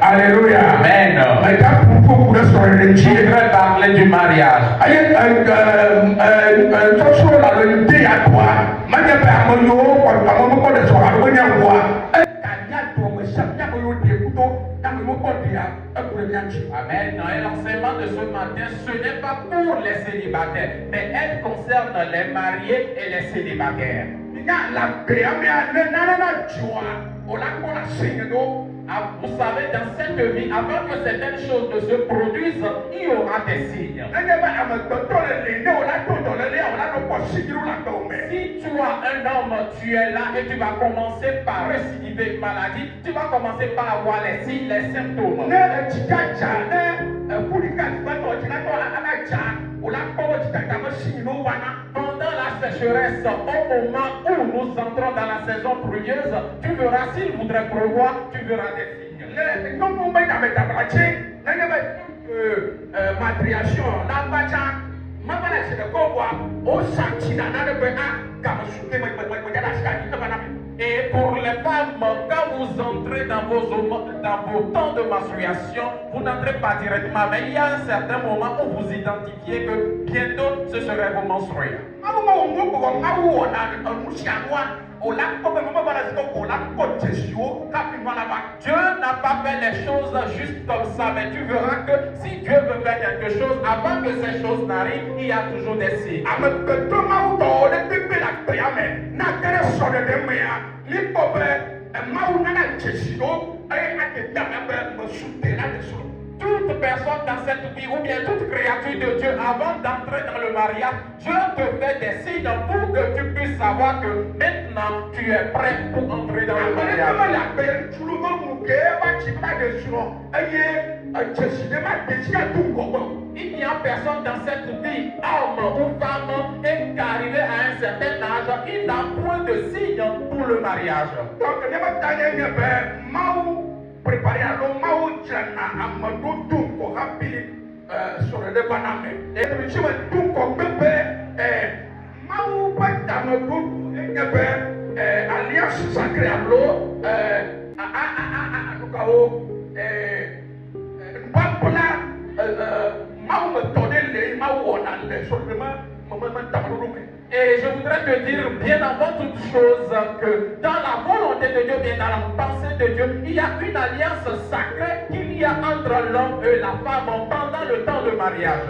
Alléluia. Amen. Je voudrais parler du mariage. Amen. Et l'enseignement de ce matin, ce n'est pas pour les célibataires, mais elle concerne les mariés et les célibataires. Vous savez, dans cette vie, avant que certaines choses ne se produisent, il y aura des signes. Si tu as un homme, tu es là et tu vas commencer par récidiver une maladie, tu vas commencer par avoir les signes, les symptômes. Pendant la sécheresse, au moment où nous entrons dans la saison pluvieuse, tu verras s'il voudrait pleuvoir, tu verras des signes. Et pour les femmes, quand vous entrez dans vos temps de menstruation, vous n'entrez pas directement, mais il y a un certain moment où vous identifiez que bientôt ce serait vos menstrues. Dieu n'a pas fait les choses juste comme ça, mais tu verras que si Dieu veut faire quelque chose, avant que ces choses n'arrivent, il y a toujours des signes. Toute personne dans cette vie ou bien toute créature de Dieu, avant d'entrer dans le mariage, Dieu te fait des signes pour que tu puisses savoir que maintenant tu es prêt pour entrer dans le mariage. Il n'y a personne dans cette vie, homme ou femme, et qu'arrivé à un certain âge, il n'a point de signe pour le mariage. Préparer à l'homme, sur le dépaname. Et je me dis qu'on peut alliance sacrée à l'eau, et je voudrais te dire bien avant toute chose que dans la volonté de Dieu, bien dans la pensée de Dieu, il y a une alliance sacrée qu'il y a entre l'homme et la femme pendant le temps de mariage.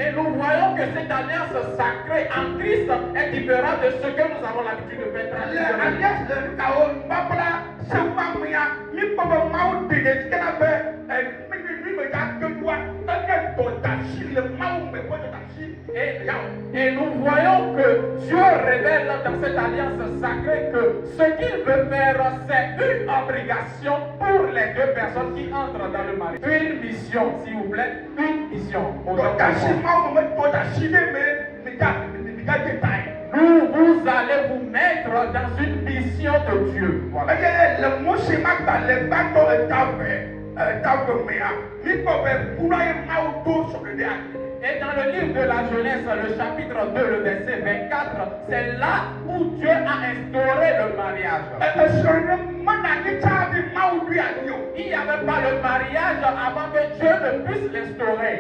Et nous voyons que cette alliance sacrée en Christ est différente de ce que nous avons l'habitude de faire. Et nous voyons que Dieu révèle dans cette alliance sacrée que ce qu'il veut faire, c'est une obligation pour les deux personnes qui entrent dans le mariage. Une mission, s'il vous plaît, une mission. Vous allez vous mettre dans une mission de Dieu. Voilà. Et dans le livre de la Genèse, le chapitre 2, le verset 24, c'est là où Dieu a instauré le mariage. Il n'y avait pas le mariage avant que Dieu ne puisse l'instaurer.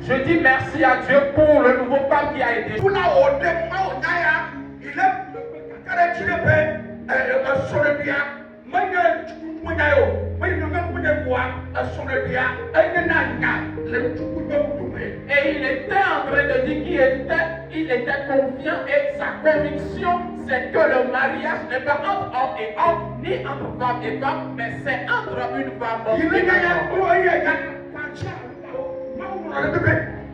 Je dis merci à Dieu pour le nouveau pape qui a été. Et il était en train de dire qu'il était confiant et sa conviction c'est que le mariage n'est pas entre homme et homme, ni entre femme et femme, mais c'est entre une femme et une femme.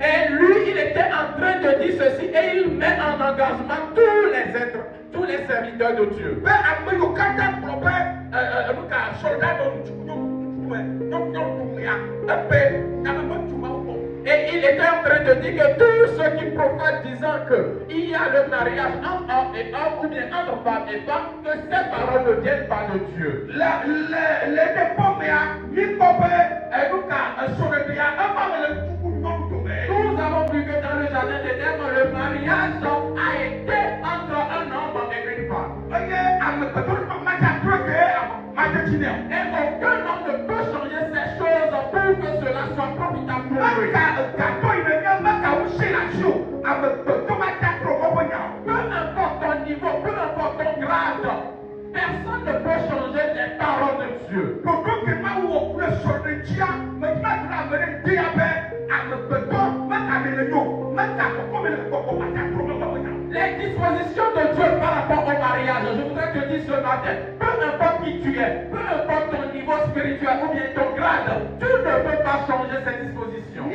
Et lui, il était en train de dire ceci et il met en engagement tous les serviteurs de Dieu. Et il était en train de dire que tous ceux qui prophètent disant qu'il y a le mariage entre homme et homme ou bien entre femme et femme, que ces paroles ne viennent pas de Dieu. Nous avons vu que dans le jardin d'Éden, le mariage a été entre un homme et une femme. Et aucun homme ne peut changer ces choses pour que cela soit profitable pour lui. Peu importe ton niveau, peu importe ton grade, personne ne peut changer les paroles de Dieu. Les dispositions de Dieu par rapport au mariage, je voudrais te dire ce matin, peu importe qui tu es, peu importe ton niveau spirituel ou bien ton grade, tu ne peux pas changer ces dispositions.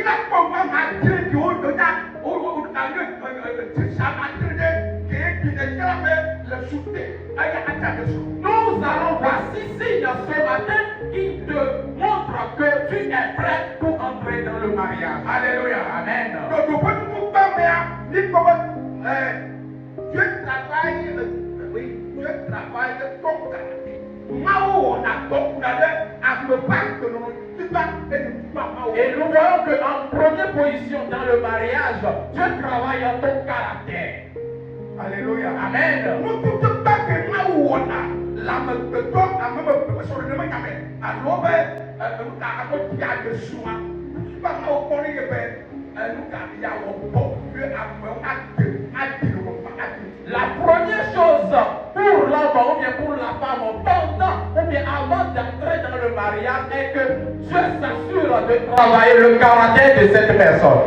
Nous allons voir 6 signes ce matin qui te montrent que tu es prêt pour entrer dans le mariage. Alléluia, amen. Dieu travaille ton caractère. Et nous voyons qu'en première position dans le mariage, Dieu travaille en ton caractère. Alléluia, amen. La première chose pour l'homme ou bien pour la femme pendant ou bien avant d'entrer dans le mariage est que Dieu s'assure de travailler le caractère de cette personne.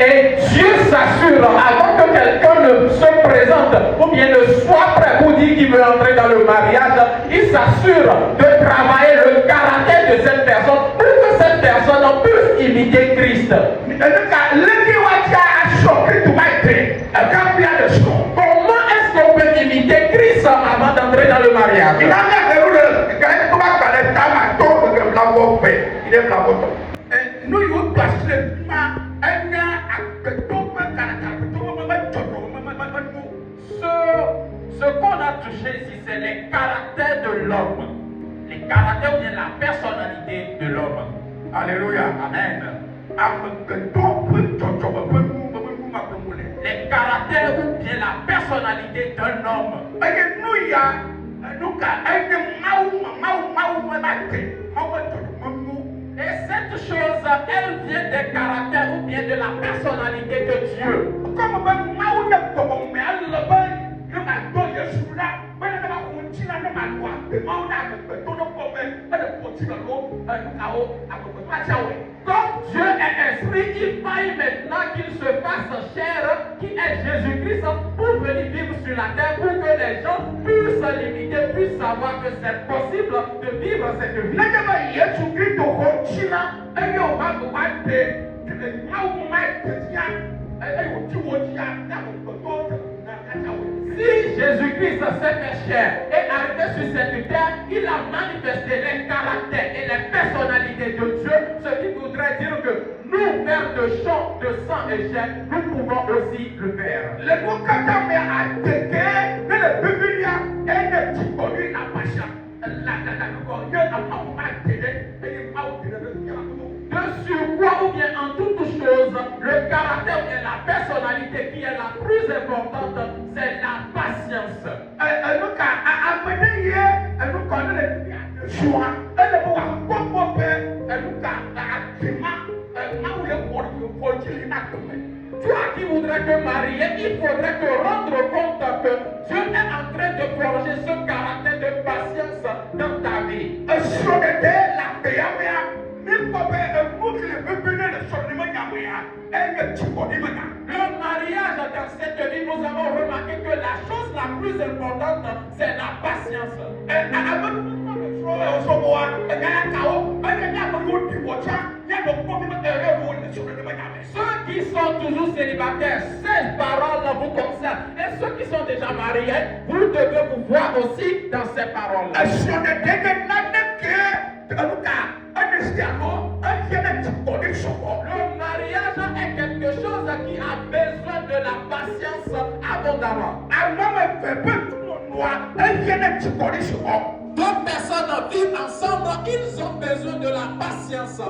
Et Dieu s'assure avant que quelqu'un ne se présente ou bien ne soit prêt pour dire qu'il veut entrer dans le mariage, il s'assure de travailler le caractère de cette personne pour que cette personne puisse imiter Christ. Comment est-ce qu'on peut imiter Christ avant d'entrer dans le mariage? Ce qu'on a touché ici, c'est les caractères de l'homme. Les caractères ou bien la personnalité de l'homme. Alléluia, amen. Les caractères ou bien la personnalité d'un homme. Et cette chose, elle vient des caractères ou bien de la personnalité de Dieu. Comme Dieu est esprit, il faille maintenant qu'il se fasse chair, qui est Jésus-Christ, pour venir vivre sur la terre, pour que les gens puissent l'imiter, puissent savoir que c'est possible de vivre cette vie. Si Jésus-Christ s'est fait chair et arrivé sur cette terre, il a manifesté les caractères et les personnalités de Dieu, ce qui voudrait dire que nous, pères de sang et chair, nous pouvons aussi le faire. De surcroît ou bien en toute chose, le caractère et la personnalité qui est la plus importante, c'est la patience. Toi qui voudrais te marier, il faudrait te rendre compte que Dieu est en train de forger ce caractère de patience dans ta vie. Le mariage dans cette vie, nous avons remarqué que la chose la plus importante, c'est la patience. Ceux qui sont sont toujours célibataires, ces paroles vous concernent. Et ceux qui sont déjà mariés, vous devez vous voir aussi dans ces paroles. Le mariage est quelque chose qui a besoin de la patience abondamment. Deux personnes vivent ensemble, ils ont besoin de la patience.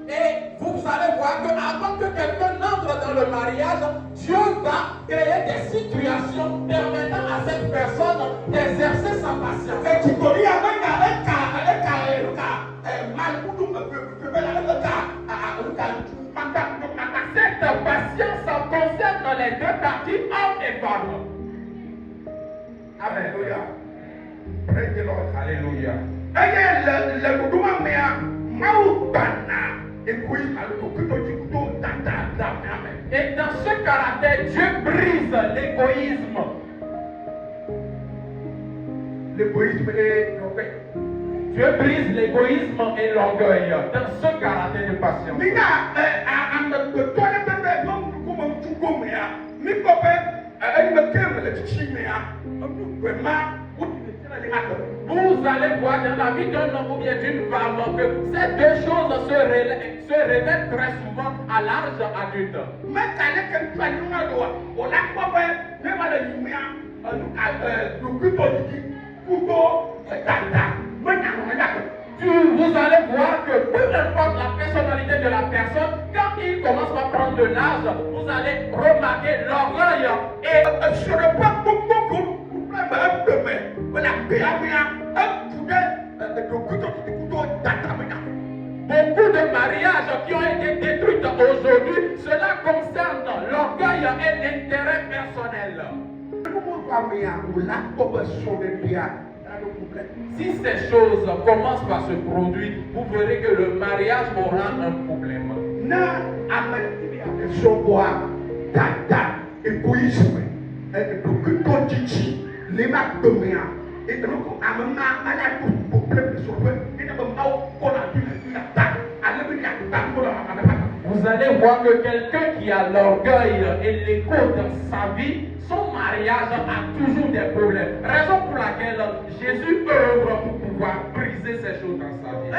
Et vous allez voir qu'avant que quelqu'un entre dans le mariage, Dieu va créer des situations permettant à cette personne d'exercer sa patience. Cette patience concerne les deux parties, homme et femme. Alléluia. Praise the Lord. Alléluia. Et dans ce caractère, Dieu brise l'égoïsme. L'égoïsme est l'orgueil. Dieu brise l'égoïsme et l'orgueil dans ce caractère de patience. Vous allez voir dans la vie d'un homme ou bien d'une femme que ces deux choses se révèlent très souvent à l'âge adulte. Vous allez voir que peu importe la personnalité de la personne, quand il commence à prendre de l'âge, vous allez remarquer l'orgueil et beaucoup de mariages qui ont été détruits aujourd'hui, cela concerne l'orgueil et l'intérêt personnel. Si ces choses commencent par se produire, vous verrez que le mariage aura un problème. Vous allez voir que quelqu'un qui a l'orgueil et l'ego dans sa vie, son mariage a toujours des problèmes. Raison pour laquelle Jésus œuvre pour pouvoir briser ces choses dans sa vie.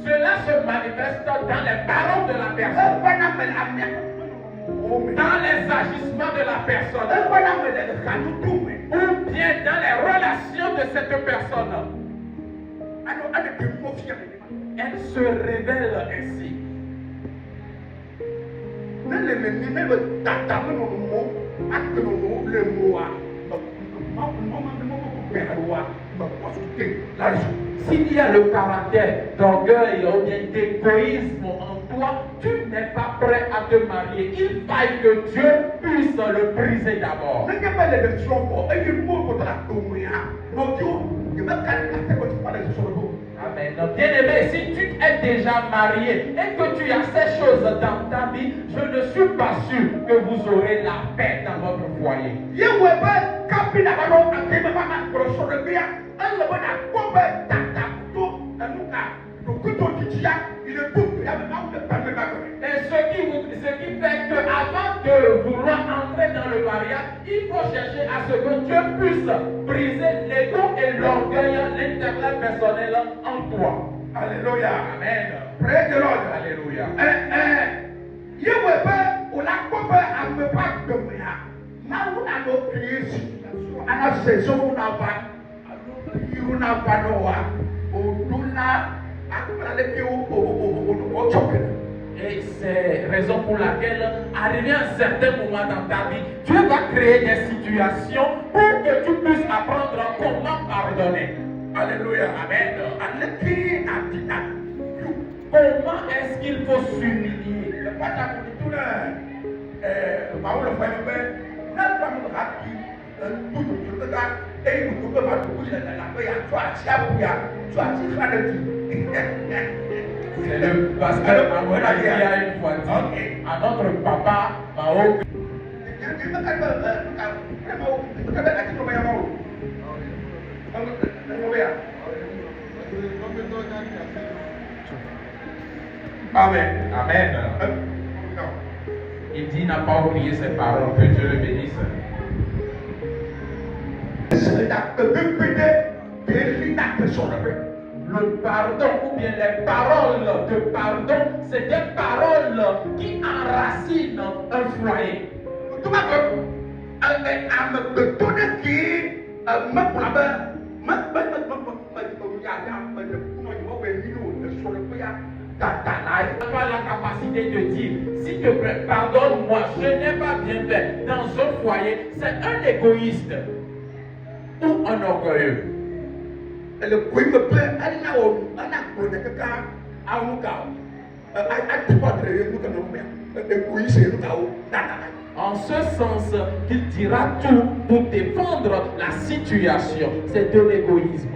Cela se manifeste dans les paroles de la personne, dans les agissements de la personne, ou bien dans les relations de cette personne. Elle se révèle ainsi. S'il y a le caractère d'orgueil ou bien d'égoïsme en toi, tu n'es pas prêt à te marier. Il faille que Dieu puisse le briser d'abord. Amen. Bien-aimé, si tu es déjà marié et que tu as ces choses dans ta vie, je ne suis pas sûr que vous aurez la paix dans votre foyer. Et ce qui fait qu'avant de vouloir entrer dans le mariage, il faut chercher à ce que Dieu puisse briser l'ego et l'orgueil, l'intérêt personnel en toi. Alléluia. Amen. Praise the Lord. Alléluia. Et c'est raison pour laquelle, arrivé à un certain moment dans ta vie, Dieu va créer des situations pour que tu puisses apprendre comment pardonner. Alléluia. Amen. Comment est-ce qu'il faut s'humilier? C'est le pasteur Mahoua qui a une fois dit à notre papa Mao. Amen. Amen. Il dit n'a pas oublié ses paroles. Que Dieu le bénisse. Le pardon ou bien les paroles de pardon, c'est des paroles qui enracinent un foyer. Tu n'as pas la capacité de dire, s'il te plaît, pardonne-moi, je n'ai pas bien fait. Dans un foyer, c'est un égoïste ou un orgueilleux. En ce sens, qu'il dira tout pour défendre la situation. C'est de l'égoïsme.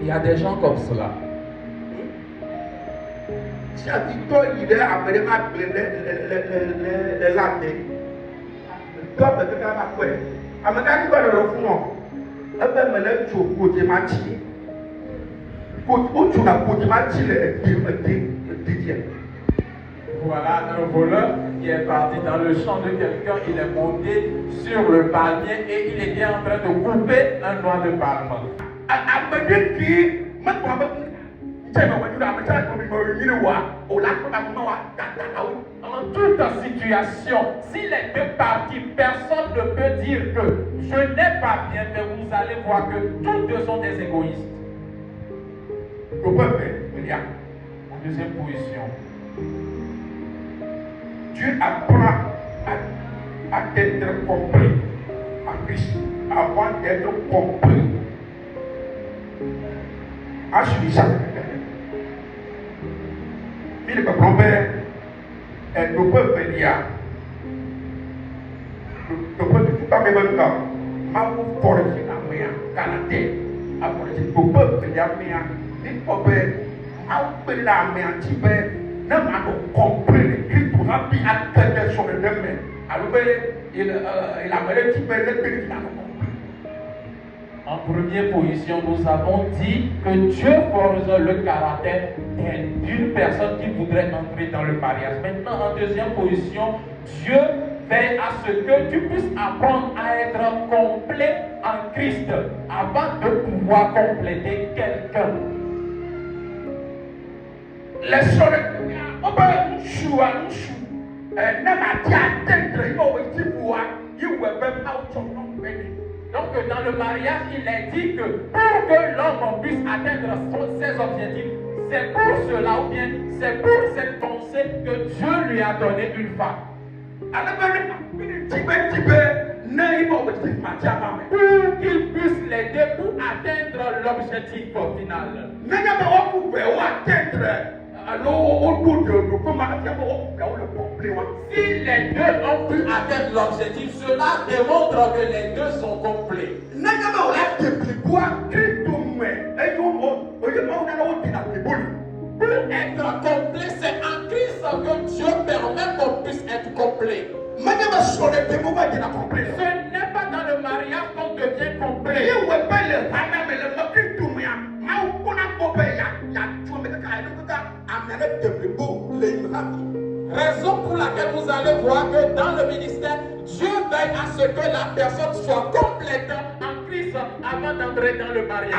Il y a des gens comme cela. Voilà un voleur qui est parti dans le champ de quelqu'un, il est monté sur le palmier et il était en train de couper un noix de palme. En toute situation, si les deux parties, personne ne peut dire que je n'ai pas bien fait, vous allez voir que tous deux sont des égoïstes. En deuxième position, Dieu apprend à être compris en Christ avant d'être compris. Ah, je suis ça. Mais le peuple est le peuple d'Ia. Le peuple de tout à même temps. Ma vous forger la main, Canadien. Après, le peuple de la main, le peuple, ma vous faire la main, tu peux, ne m'a compris. Christ pour remplir à quelqu'un sur le domaine. Alors, il a mené un petit peu de pays qui n'a pas compris. En première position, nous avons dit que Dieu forge le caractère d'une personne qui voudrait entrer dans le mariage. Maintenant, en deuxième position, Dieu veille à ce que tu puisses apprendre à être complet en Christ avant de pouvoir compléter quelqu'un. Les soeurs, on peut nous chouer. Donc dans le mariage, il est dit que pour que l'homme puisse atteindre ses objectifs, c'est pour cela ou bien c'est pour cette pensée que Dieu lui a donné une femme. Pour qu'il puisse l'aider pour atteindre l'objectif final. Si les deux ont pu atteindre l'objectif, cela démontre que les deux sont complets. Pour être complet, c'est en Christ que Dieu permet qu'on puisse être complet. Ce n'est pas dans le mariage qu'on devient complet. Raison pour laquelle vous allez voir que dans le ministère, Dieu veille à ce que la personne soit complète en Christ avant d'entrer dans le mariage. Il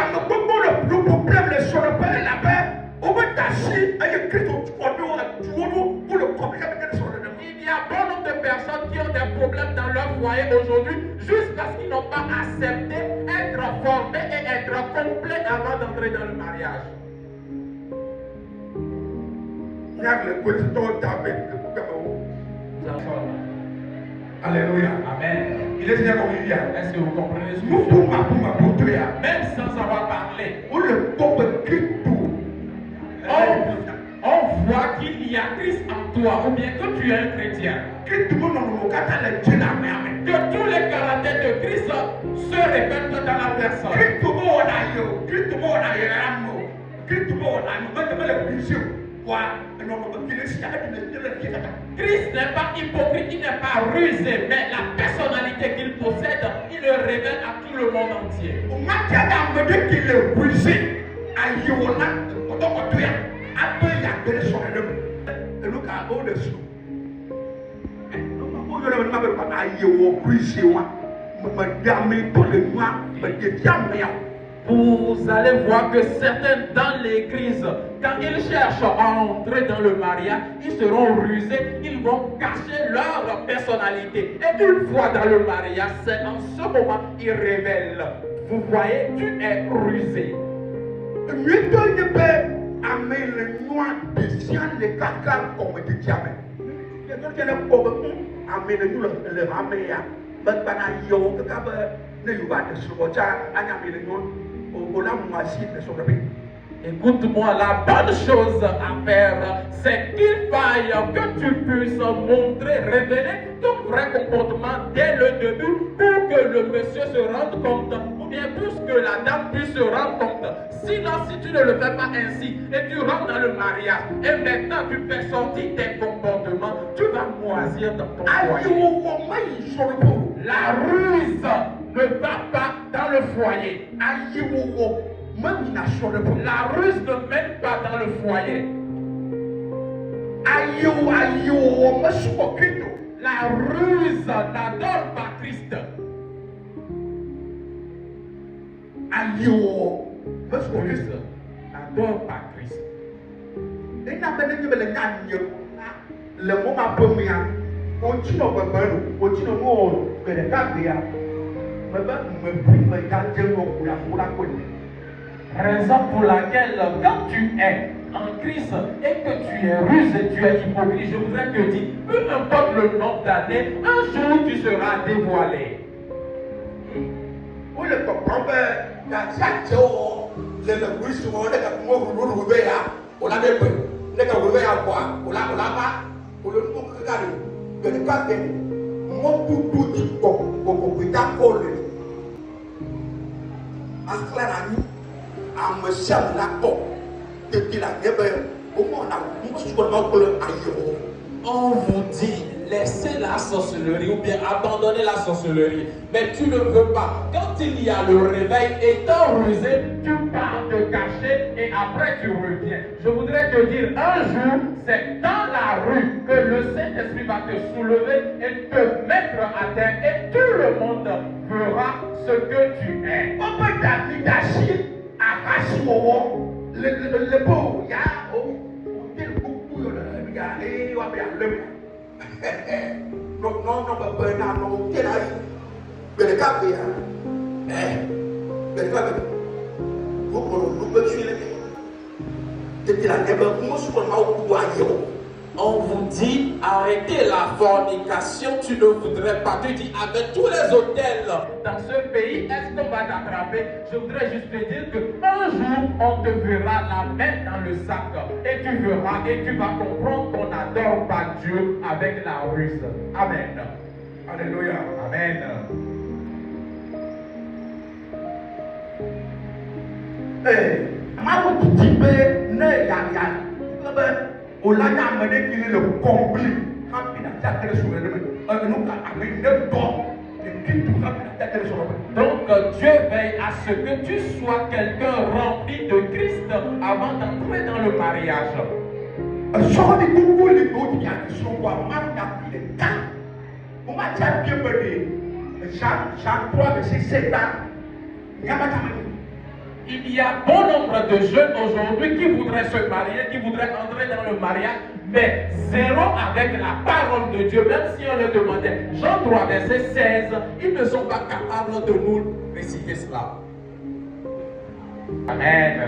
y a bon nombre de personnes qui ont des problèmes dans leur foyer aujourd'hui jusqu'à ce qu'ils n'ont pas accepté être formés et être complets avant d'entrer dans le mariage. Alléluia. Amen. Il est déjà convivial. Est-ce que vous comprenez ce que je dis? Même sans avoir parlé, on voit qu'il y a Christ en toi, ou bien que tu es un chrétien. Que tous les caractères de Christ se répètent dans la personne. Christ n'est pas hypocrite, il n'est pas rusé, mais la personnalité qu'il possède, il le révèle à tout le monde entier. Vous allez voir que certains dans l'église, quand ils cherchent à entrer dans le mariage, ils seront rusés, ils vont cacher leur personnalité. Et une fois dans le mariage, c'est en ce moment qu'ils révèlent. Vous voyez, tu es rusé. Écoute-moi, la bonne chose à faire, c'est qu'il faille que tu puisses montrer, révéler ton vrai comportement dès le début pour que le monsieur se rende compte, ou bien pour que la dame puisse se rendre compte. Sinon, si tu ne le fais pas ainsi et tu rentres dans le mariage et maintenant tu fais sortir tes comportements, tu vas moisir dans ton foyer. La ruse ne va pas dans le foyer. La ruse ne mène pas dans le foyer. La ruse n'adore pas Christ. La ruse n'adore pas Christ. Raison pour laquelle, quand tu es en Christ et que tu es rusé, tu es hypocrite, je voudrais te dire, peu importe le nombre d'années, un jour tu seras dévoilé. On vous dit, laissez la sorcellerie ou bien abandonnez la sorcellerie. Mais tu ne veux pas. Quand il y a le réveil, étant rusé, tu pars te cacher et après tu reviens. Je voudrais te dire, un jour, c'est dans la rue que le Saint-Esprit va te soulever et te mettre à terre et tout le monde verra ce que tu es. On vous dit, arrêtez la fornication, tu ne voudrais pas. Tu dis, avec tous les hôtels dans ce pays, est-ce qu'on va t'attraper? Je voudrais juste te dire qu'un jour, on te verra la main dans le sac. Et tu verras et tu vas comprendre qu'on n'adore pas Dieu avec la ruse. Amen. Alléluia. Amen. Donc Dieu veille à ce que tu sois quelqu'un rempli de Christ avant d'entrer dans le mariage. Il y a bon nombre de jeunes aujourd'hui qui voudraient se marier, qui voudraient entrer dans le mariage, mais zéro avec la parole de Dieu. Même si on leur demandait, Jean 3, verset 16, ils ne sont pas capables de nous réciter cela. Amen.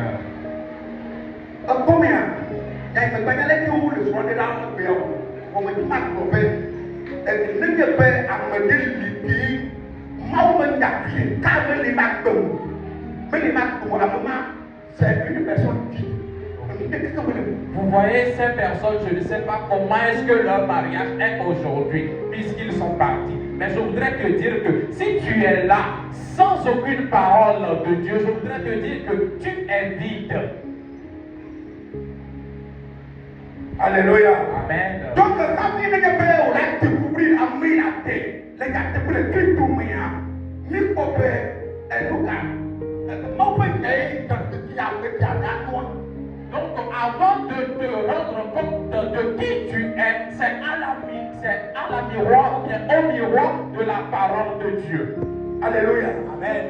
C'est une personne qui. Vous voyez ces personnes, je ne sais pas comment est-ce que leur mariage est aujourd'hui, puisqu'ils sont partis. Mais je voudrais te dire que si tu es là, sans aucune parole de Dieu, je voudrais te dire que tu es vide. Alléluia. Amen. Donc, quand il est on a découvert à Milate, les gars, depuis le Christ au Mia, ni Popé, et Lucas. Donc, avant de te rendre compte de qui tu es, c'est à la miroir, ou bien au miroir de la parole de Dieu. Alléluia. Amen.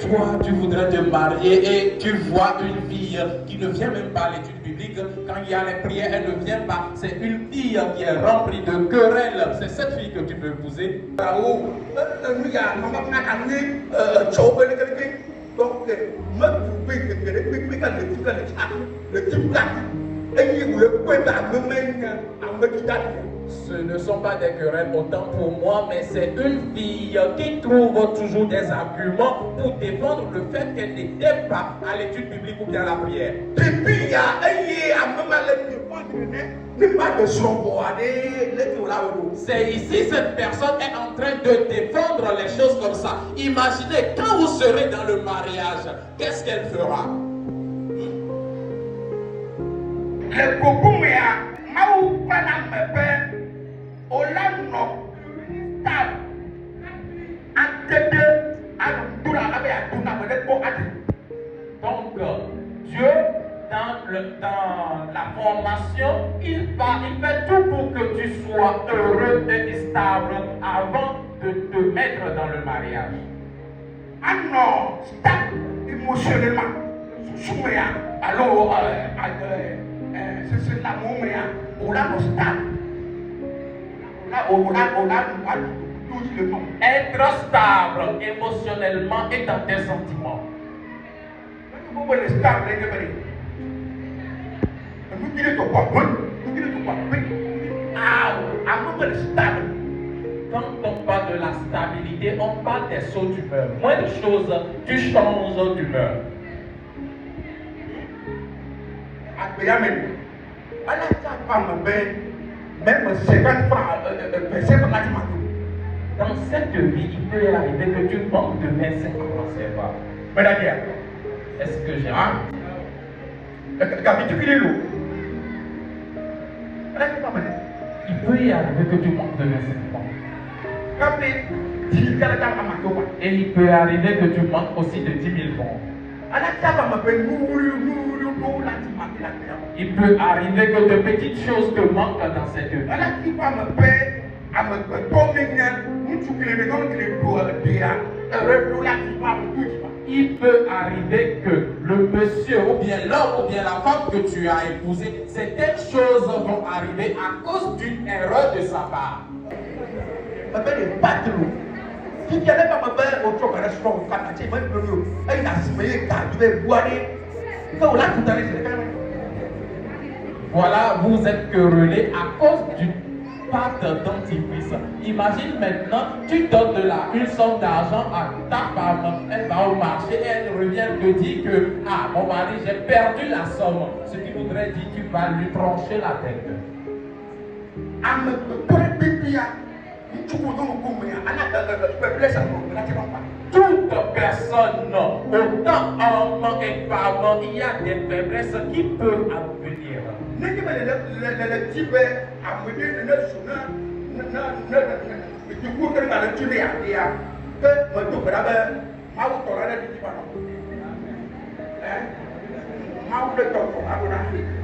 Toi, tu voudrais te marier et tu vois une fille qui ne vient même pas à l'étude biblique. Quand il y a les prières, elle ne vient pas. C'est une fille qui est remplie de querelles. C'est cette fille que tu peux épouser. Ce ne sont pas des querelles autant pour moi, mais c'est une fille qui trouve toujours des arguments pour défendre le fait qu'elle n'était pas à l'étude biblique ou bien à la prière. C'est ici, cette personne est en train de défendre les choses comme ça. Imaginez, quand vous serez dans le mariage, qu'est-ce qu'elle fera? Le Kokumea, Maou Panambe, Olano, Tab, Antede, Andoula, Abéatouna, Donc, Dieu, dans la formation, il fait tout pour que tu sois heureux et stable avant de te mettre dans le mariage. Alors, stable émotionnellement, Souméa, alors, c'est l'amour, mais on a nos stable. Être stable émotionnellement et dans tes sentiments. Quand on parle de la stabilité, on parle des sauts d'humeur. Moins de choses, tu changes d'humeur. Même 50 francs, dans cette vie, il peut arriver que tu manques de 25 francs CFA. mais d'ailleurs, Est-ce que j'ai Il peut y arriver que tu manques de 25 francs. Et il peut arriver que tu manques aussi de 10 000 francs. Il peut arriver que de petites choses te manquent dans cette vie. Il peut arriver que le monsieur ou bien l'homme ou bien la femme que tu as épousé, certaines choses vont arriver à cause d'une erreur de sa part. Voilà, vous êtes querellés à cause d'une pâte dentifrice. Imagine maintenant, tu donnes une somme d'argent à ta femme, elle va au marché et elle revient te dire que ah, mon mari, j'ai perdu la somme. Ce qui voudrait dire que tu vas lui trancher la tête. Toute personne, autant homme et femme, il y a des faiblesses qui peuvent advenir.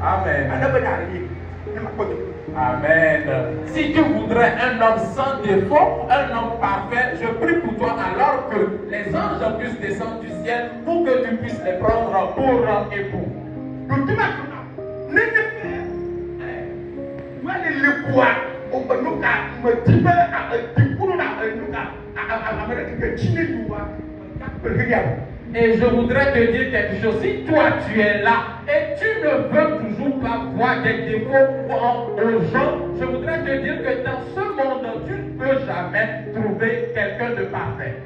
Amen. Amen. Si tu voudrais un homme sans défaut, un homme parfait, je prie pour toi alors que les anges puissent descendre du ciel pour que tu puisses les prendre pour époux. Et je voudrais te dire quelque chose. Si toi tu es là et tu ne veux toujours pas voir des défauts aux gens, je voudrais te dire que dans ce monde, tu ne peux jamais trouver quelqu'un de parfait.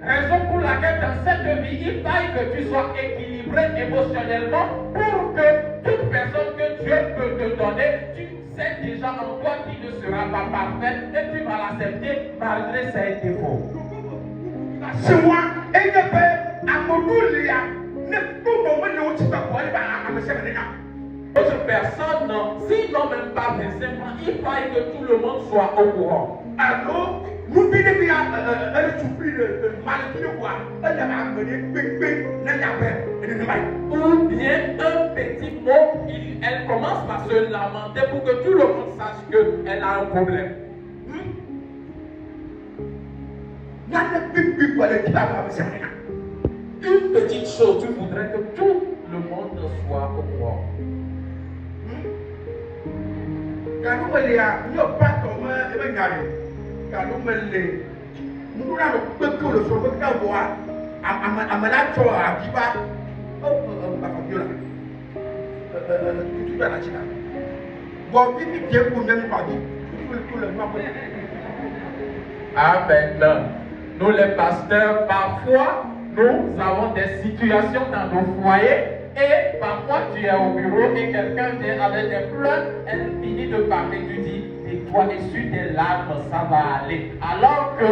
Raison pour laquelle dans cette vie, il faille que tu sois équilibré émotionnellement pour que toute personne que Dieu peut te donner, tu sais déjà en toi qui ne sera pas parfait et tu vas l'accepter malgré ses défauts. C'est moi, et je peux, à mon doulia, ne peux pas me le dire à me servir. D'autres personnes, s'ils n'ont même pas des enfants, il faille que tout le monde soit au courant. Alors, nous venons bien souffrir de maladie de quoi? Elle a amené Ou bien un petit mot, elle commence par se lamenter pour que tout le monde sache qu'elle a un problème. Une petite chose, tu voudrais que tout le monde soit au courant. Quand nous me l'avons pas tombé, et bien quand nous me l'avons, nous avons beaucoup de choses que nous avons à me la choix à qui va, tout à la Chine. Bon, puis Dieu pour nous pas dit, tout le monde. Amen. Nous les pasteurs, parfois, nous avons des situations dans nos foyers. Et parfois tu es au bureau et quelqu'un vient avec des pleurs, elle finit de parler, tu dis, tais-toi, essuie tes larmes, ça va aller. Alors que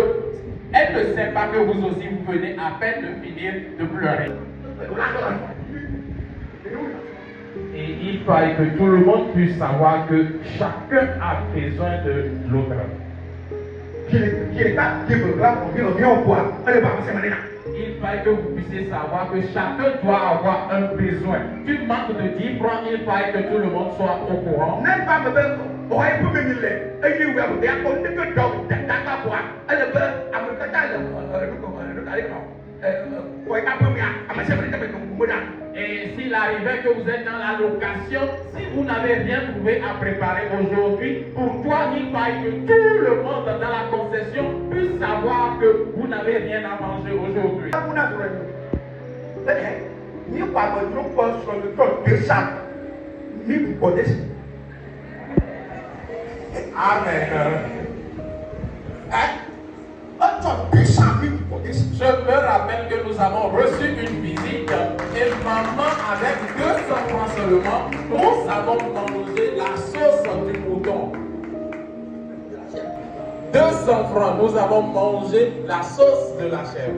elle ne sait pas que vous aussi vous venez à peine de finir de pleurer. Et il faille que tout le monde puisse savoir que chacun a besoin de l'autre. Il faille que vous puissiez savoir que chacun doit avoir un besoin. Tu manques de 10 francs, il faille que tout le monde soit au courant. Et s'il arrivait que vous êtes dans la location, si vous n'avez rien trouvé à préparer aujourd'hui, pour toi, il faille que tout le monde dans la concession puisse savoir que vous n'avez rien à manger aujourd'hui. Amen. Je me rappelle que nous avons reçu une visite et maman avec 200 francs seulement, nous avons mangé la sauce du mouton. 200 francs, nous avons mangé la sauce de la chèvre.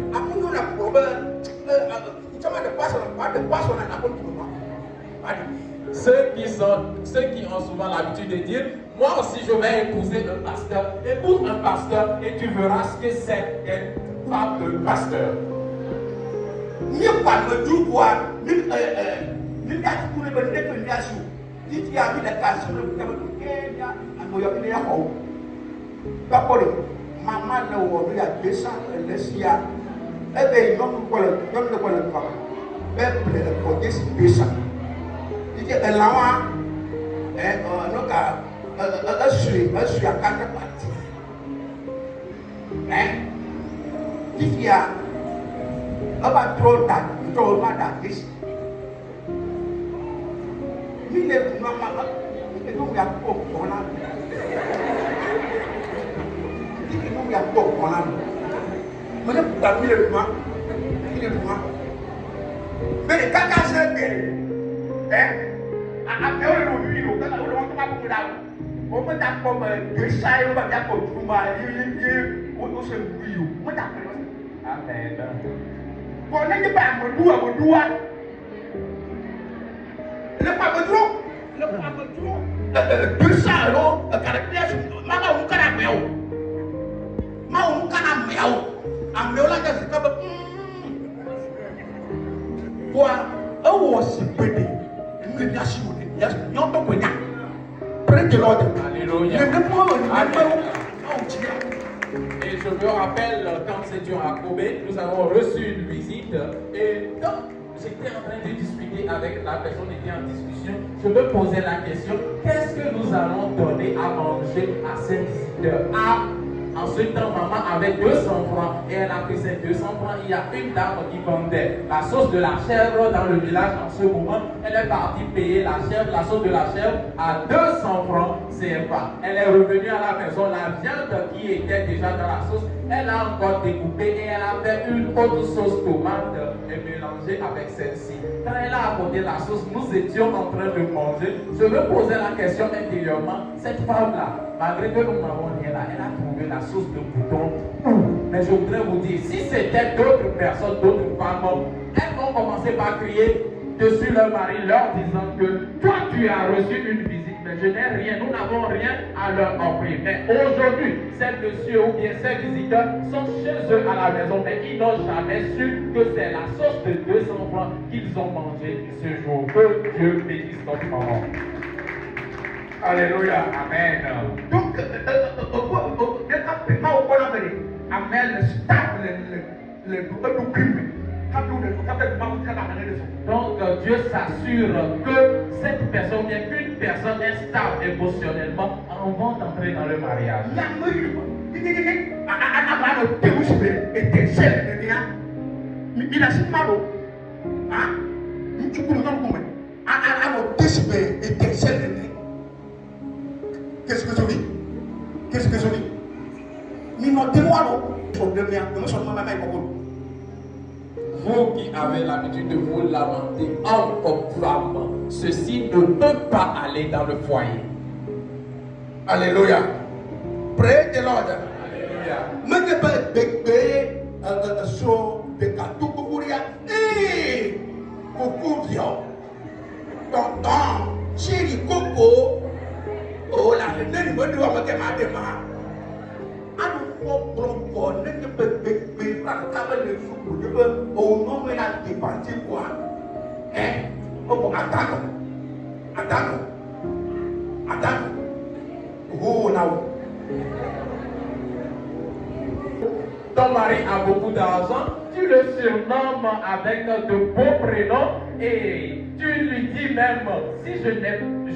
Ceux qui ont souvent l'habitude de dire, moi aussi je vais épouser un pasteur. Épouse un pasteur et tu verras ce que c'est d'être femme de pasteur. Alléluia. Et je me rappelle quand nous étions à Kobe, nous avons reçu une visite et quand j'étais en train de discuter avec la personne, était en discussion, je me posais la question, qu'est-ce que nous allons donner à manger à ces visiteurs? Ensuite, maman avait 200 francs et elle a pris ces 200 francs. Il y a une dame qui vendait la sauce de la chèvre dans le village en ce moment. Elle est partie payer la chèvre, la sauce de la chèvre à 200 francs CFA. Elle est revenue à la maison, la viande qui était déjà dans la sauce, elle a encore découpé et elle a fait une autre sauce tomate et mélangée avec celle-ci. Quand elle a apporté la sauce, nous étions en train de manger. Je me posais la question intérieurement, cette femme-là, malgré que nous n'avons rien là, elle a trouvé la sauce de bouton. Mais je voudrais vous dire, si c'était d'autres personnes, d'autres femmes, elles vont commencer par crier dessus leur mari, leur disant que toi tu as reçu une visite, mais je n'ai rien, nous n'avons rien à leur offrir. Mais aujourd'hui, ces messieurs ou bien ces visiteurs sont chez eux à la maison, mais ils n'ont jamais su que c'est la sauce de 200 francs qu'ils ont mangé ce jour. Que Dieu bénisse notre parole. Alléluia. Amen. Donc, donc Dieu s'assure que cette personne, bien qu'une personne est stable émotionnellement, avant d'entrer dans le mariage. Qu'est-ce que je dis? Qu'est-ce que je dis? Vous qui avez l'habitude de vous lamenter homme comme femme, ceci ne peut pas aller dans le foyer. Alléluia. Praise the Lord. Oh, la reine me doit me demander ma. Oh non, mais la dépense quoi? Eh? Oh, attends. Oh, là. Ton mari a beaucoup d'argent, tu le surnommes avec de beaux prénoms et tu lui dis même, si je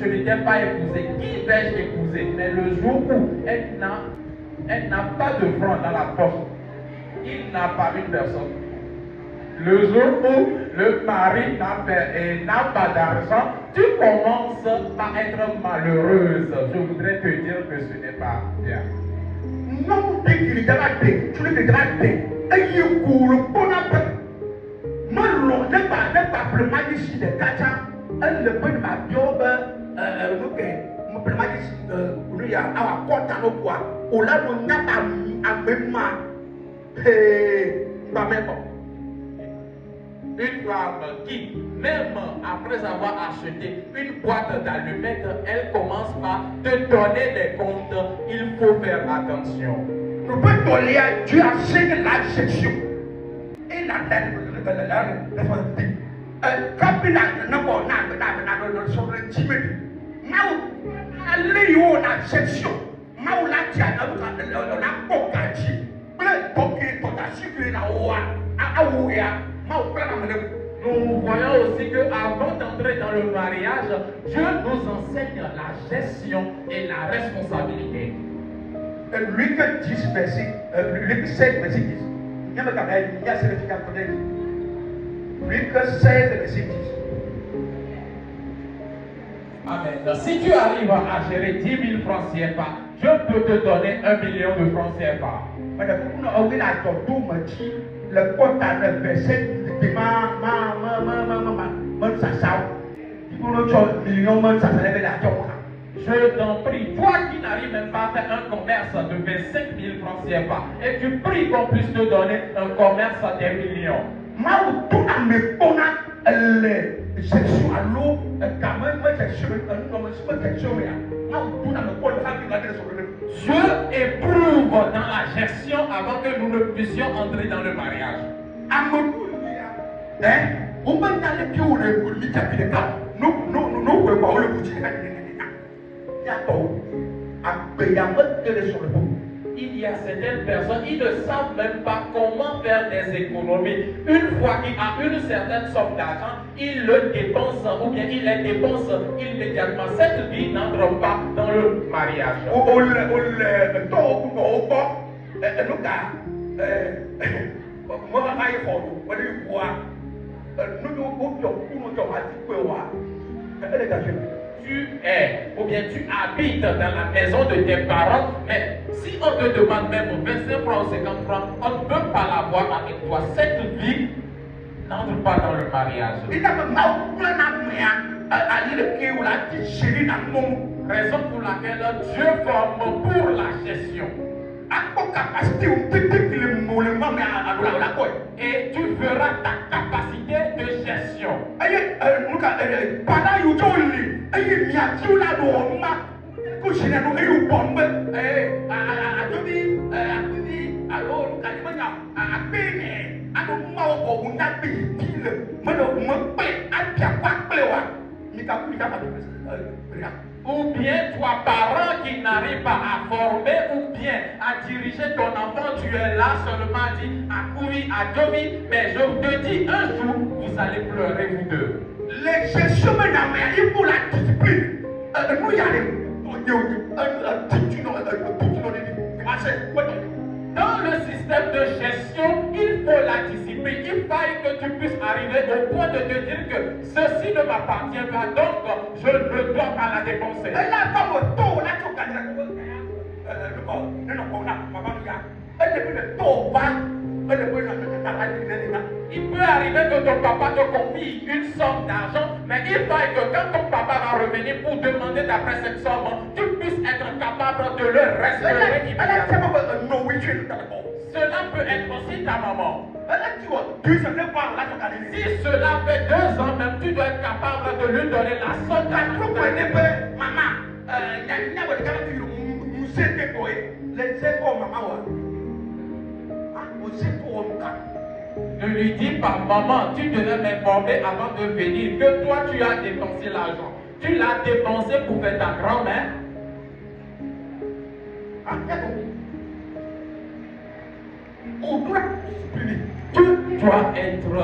n'étais pas épousée, qui vais-je épouser? Mais le jour où elle n'a pas de francs dans la poche, il n'a pas une personne. Le jour où le mari n'a pas d'argent, tu commences par être malheureuse. Je voudrais te dire que ce n'est pas bien. Non, dès qu'il est raté, tu le dégrades. Et il court pour la paix. Malon n'est pas le magicien de Kacha. Elle ne peut pas dire, mon magicien, il y a un compte à nos poids. Au là, on n'a pas mis à même main. Pas même. Une femme qui, même après avoir acheté une boîte d'allumettes, elle commence par te donner des comptes. Il faut faire attention. Nous pouvons donner à Dieu à signer la section. Et la responsabilité. Quand il a sur le timide, allez où la section. Maoula tia la pokachi. Donc il a suivi la oua. Nous voyons aussi qu'avant d'entrer dans le mariage, Dieu nous enseigne la gestion et la responsabilité. Luc 10, verset, Luc 16, verset 10. Il y a un certificat pour elle. Luc 16, verset 10. Amen. Si tu arrives à gérer 10 000 francs CFA, je peux te donner 1 million de francs CFA. Le compte à le verset de je t'en prie, toi qui n'arrives même pas à faire un commerce de 25 000 francs CFA et tu pries qu'on puisse te donner un commerce des millions. Dieu éprouve dans la gestion avant que nous ne puissions entrer dans le mariage. Il y a certaines personnes, ils ne savent même pas comment faire des économies. Une fois qu'il a une certaine somme d'argent, il le dépense ou bien il les dépense immédiatement. Cette vie n'entre pas dans le mariage. Tu es ou bien tu habites dans la maison de tes parents, mais si on te demande même 25 francs ou 50 francs, on ne peut pas l'avoir avec toi. Cette vie n'entre pas dans le mariage. Raison pour laquelle Dieu forme pour la gestion. Et tu verras ta capacité de gestion. Ou bien toi, parent qui n'arrive pas à former ou bien à diriger ton enfant, tu es là seulement dit à courir, à Jomi, mais je te dis un jour, vous allez pleurer vous deux. Les gestions maintenant, il faut la discipline. Nous, il y a Dans le système de gestion, il faut la discipline. Il faille que tu puisses arriver au point de te dire que ceci ne m'appartient pas, donc je ne dois pas la dépenser. Il peut arriver que ton papa te confie une somme d'argent, mais il faille que quand ton papa va revenir pour demander d'après cette somme, tu puisses être capable de le restaurer immédiatement. Cela peut être aussi ta maman. Si cela fait 2 ans même, tu dois être capable de lui donner la somme d'argent. Ne lui dis pas, maman, tu devais m'informer avant de venir que toi tu as dépensé l'argent. Tu l'as dépensé pour faire ta grand-mère. Tu dois être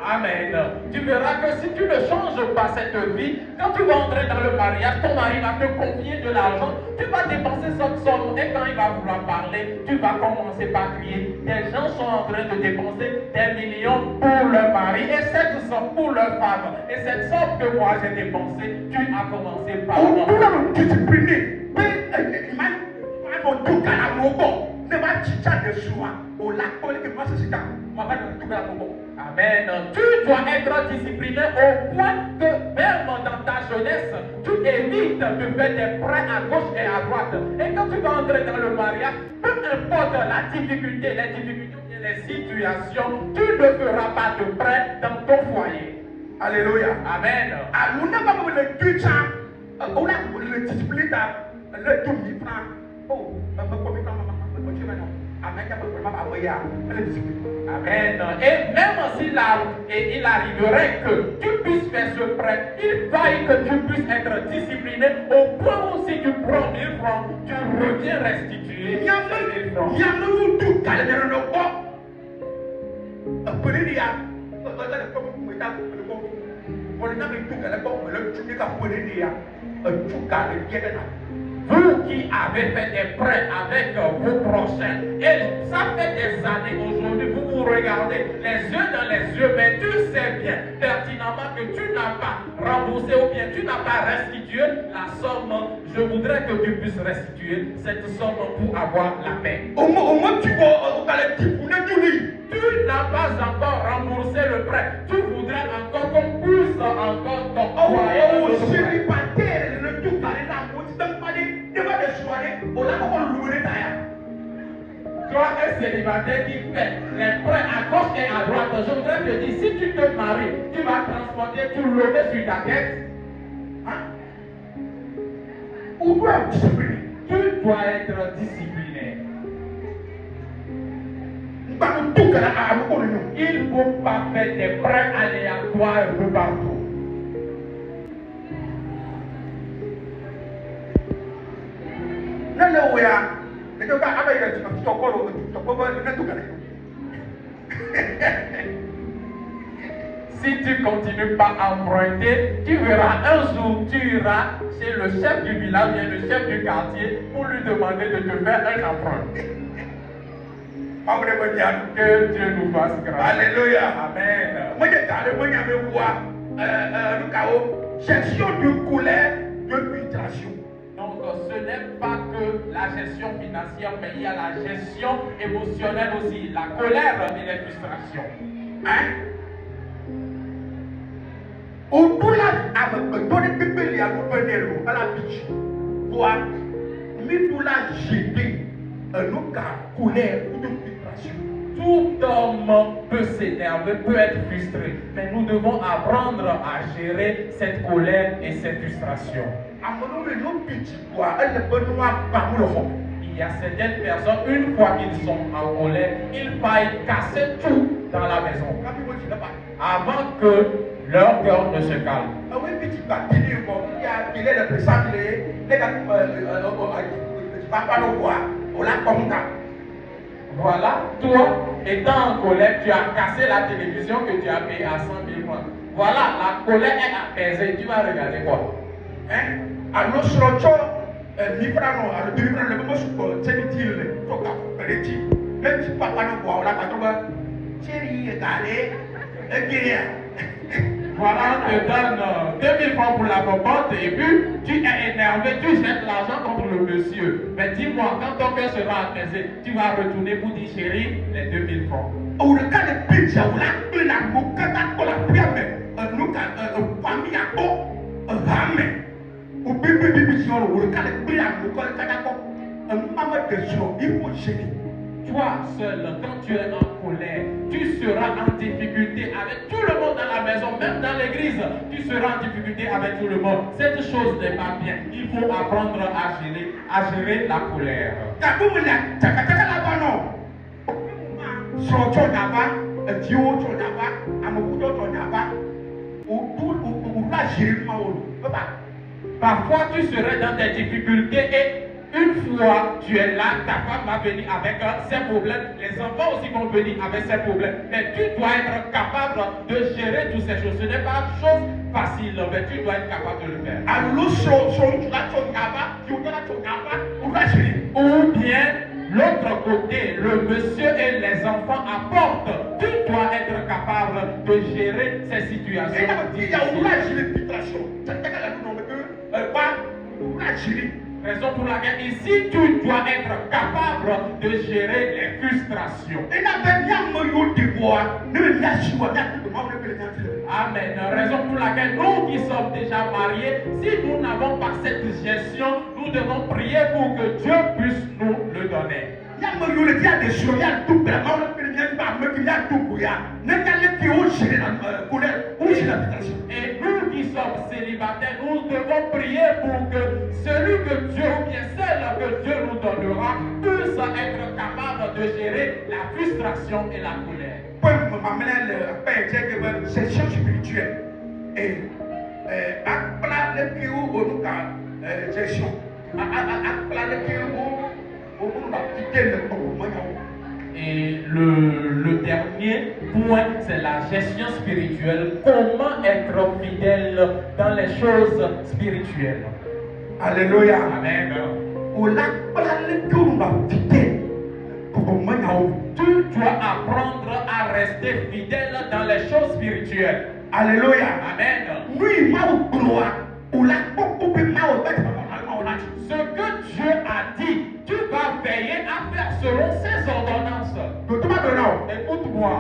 Amen. Tu verras que si tu ne changes pas cette vie, quand tu vas entrer dans le mariage, ton mari va te confier de l'argent, tu vas dépenser cette somme et quand il va vouloir parler, tu vas commencer par crier. Des gens sont en train de dépenser des millions pour leur mari et cette somme pour leur femme. Et cette somme que moi j'ai dépensée, tu as commencé par Amen. Tu dois être discipliné au point que même dans ta jeunesse, tu évites de faire des prêts à gauche et à droite. Et quand tu vas entrer dans le mariage, peu importe la difficulté, les situations, tu ne feras pas de prêts dans ton foyer. Alléluia. Amen. Amen. Et même s'il arriverait que tu puisses faire ce prêt, il faille que tu puisses être discipliné au point où si tu prends 1000 francs, tu reviens restituer 1000 francs. Vous qui avez fait des prêts avec vos prochains, et ça fait des années aujourd'hui, vous vous regardez les yeux dans les yeux, mais tu sais bien pertinemment que tu n'as pas remboursé ou bien tu n'as pas restitué la somme. Je voudrais que tu puisses restituer cette somme pour avoir la paix. Tu n'as pas encore remboursé le prêt. Tu voudrais encore qu'on pousse encore ton foyer. Toi, un célibataire qui fait les prêts à gauche et à droite, je voudrais te dire, si tu te maries, tu vas transporter tout lever sur ta tête. Tu dois être discipliné. Il ne faut pas faire des prêts aléatoires un peu partout. Si tu continues pas à emprunter, tu verras un jour, tu iras chez le chef du village et le chef du quartier pour lui demander de te faire un emprunt. Que Dieu nous fasse grâce. Alléluia. Amen. Moi, gestion de colère, de frustration. Donc ce n'est pas que la gestion financière, mais il y a la gestion émotionnelle aussi, la colère et les frustrations. Hein? Au bout là, avec le don de bébé, à la biche, pour nous la jeter un cas colère ou de frustration. Tout homme peut s'énerver, peut être frustré, mais nous devons apprendre à gérer cette colère et cette frustration. Il y a certaines personnes, une fois qu'ils sont en colère, ils faillent casser tout dans la maison avant que leur cœur ne se calme. Voilà, toi, étant en colère, tu as cassé la télévision que tu as payée à 100 000 francs. Voilà, la colère est apaisée. Tu vas regarder quoi? Hein? Alors, même si papa ne voit pas, voilà, on te donne 2000 francs pour la popote et puis tu es énervé, tu jettes l'argent contre le monsieur. Mais dis-moi, quand ton cœur sera apaisé, tu vas retourner pour dire chérie, les 2000 francs. Au cas de pizza, on a la boucata pour la prière, nous, famille à eau, un ramen. Au bébé, si on le cas de prière, un maman de jour, il faut gérer. Toi seul, quand tu es en colère, tu seras en difficulté avec tout le monde dans la maison, même dans l'église, tu seras en difficulté avec tout le monde. Cette chose n'est pas bien. Il faut apprendre à gérer la colère. Parfois, tu serais dans des difficultés et une fois tu es là, ta femme va venir avec ses problèmes, les enfants aussi vont venir avec ses problèmes. Mais tu dois être capable de gérer toutes ces choses. Ce n'est pas une chose facile, mais tu dois être capable de le faire. Ou bien l'autre côté, le monsieur et les enfants apportent. Tu dois être capable de gérer ces situations. Raison pour laquelle ici tu dois être capable de gérer les frustrations. Amen. Raison pour laquelle nous qui sommes déjà mariés, si nous n'avons pas cette gestion, nous devons prier pour que Dieu puisse nous le donner. Et nous qui sommes célibataires, nous devons prier pour que celui que Dieu ou bien celle que Dieu nous donnera puisse être capable de gérer la frustration et la colère. Gestion spirituelle. Et gestion. Et le dernier point, c'est la gestion spirituelle. Comment être fidèle dans les choses spirituelles. Alléluia. Amen. Tu dois apprendre à rester fidèle dans les choses spirituelles. Alléluia. Amen. Ce que Dieu a dit, tu vas veiller à faire selon ses ordonnances. Écoute-moi.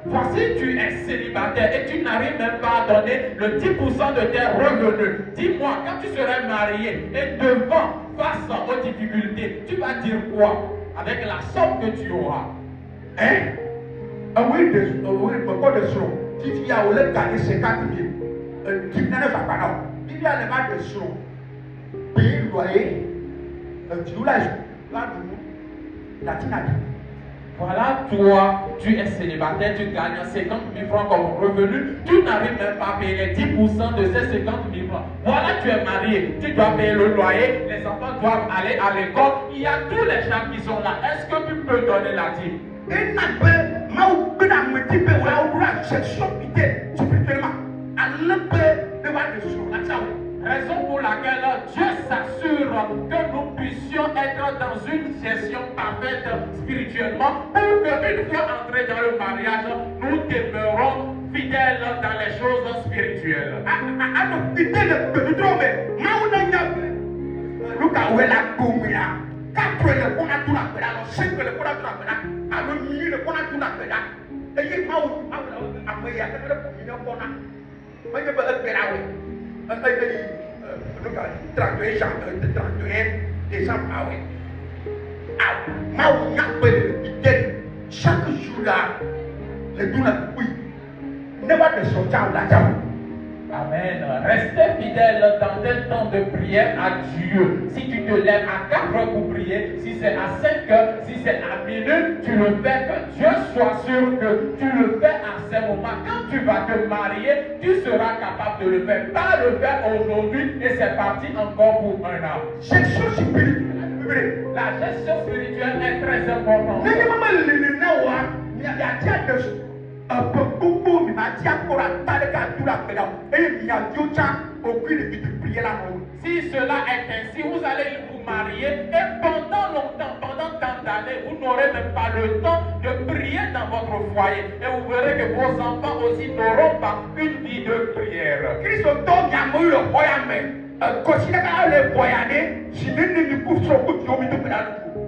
Voici, tu es célibataire et tu n'arrives même pas à donner le 10% de tes revenus. Dis-moi, quand tu seras marié et face aux difficultés, tu vas dire quoi avec la somme que tu auras? Hein? Oui, pas de son. Si tu as gagné 50 000, tu n'en as pas. Il y a les balles de son. Payer le loyer, tu l'as là, la tinade. Voilà, toi, tu es célibataire, tu gagnes 50 000 francs comme revenu, tu n'arrives même pas à payer les 10% de ces 50 000 francs. Voilà, tu es marié, tu dois payer le loyer, les enfants doivent aller à l'école, il y a tous les gens qui sont là. Est-ce que tu peux donner la dîme? Raison pour laquelle Dieu s'assure que nous puissions être dans une gestion parfaite spirituellement pour qu'une fois entrés dans le mariage, nous demeurons fidèles dans les choses spirituelles. Chaque jour là, les deux ne va pas sortir la jambe. Amen. Restez fidèle dans tes temps de prière à Dieu. Si tu te lèves à 4 heures pour prier, si c'est à 5 heures, si c'est à minute, tu le fais, que Dieu soit sûr que tu le fais à ce moment. Quand tu vas te marier, tu seras capable de le faire. Pas le faire aujourd'hui et c'est parti encore pour un an. Gestion spirituelle. La gestion spirituelle est très importante. Si cela est ainsi, vous allez vous marier et pendant longtemps, pendant tant d'années, vous n'aurez même pas le temps de prier dans votre foyer. Et vous verrez que vos enfants aussi n'auront pas une vie de prière.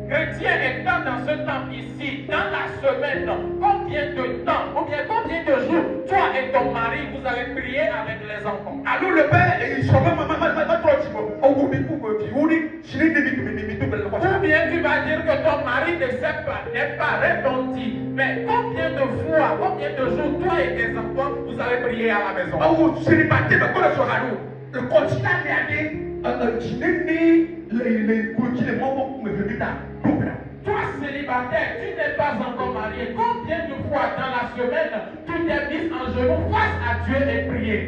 Chrétien étant dans ce temps ici, dans la semaine, combien de temps, combien de jours, toi et ton mari, vous allez prier avec les enfants? Alors le père, il se Ou bien tu vas dire que ton mari ne sait pas, n'est pas répondu. Mais combien de fois, combien de jours, toi et tes enfants, vous allez prier à la maison? Le continent Toi célibataire, tu n'es pas encore marié. Combien de fois dans la semaine tu t'es mis en genoux face à Dieu et prié?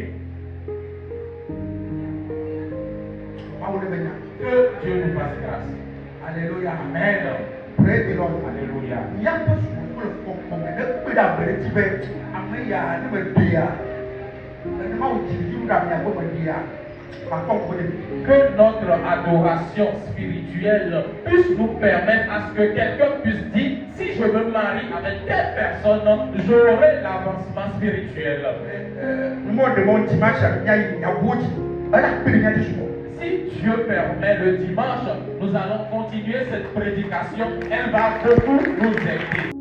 Que Dieu nous fasse grâce. Alléluia. Amen. Praise the Lord. Alléluia. Que notre adoration spirituelle puisse nous permettre à ce que quelqu'un puisse dire, si je me marie avec telle personne, j'aurai l'avancement spirituel. Si Dieu permet le dimanche, nous allons continuer cette prédication. Elle va beaucoup nous aider.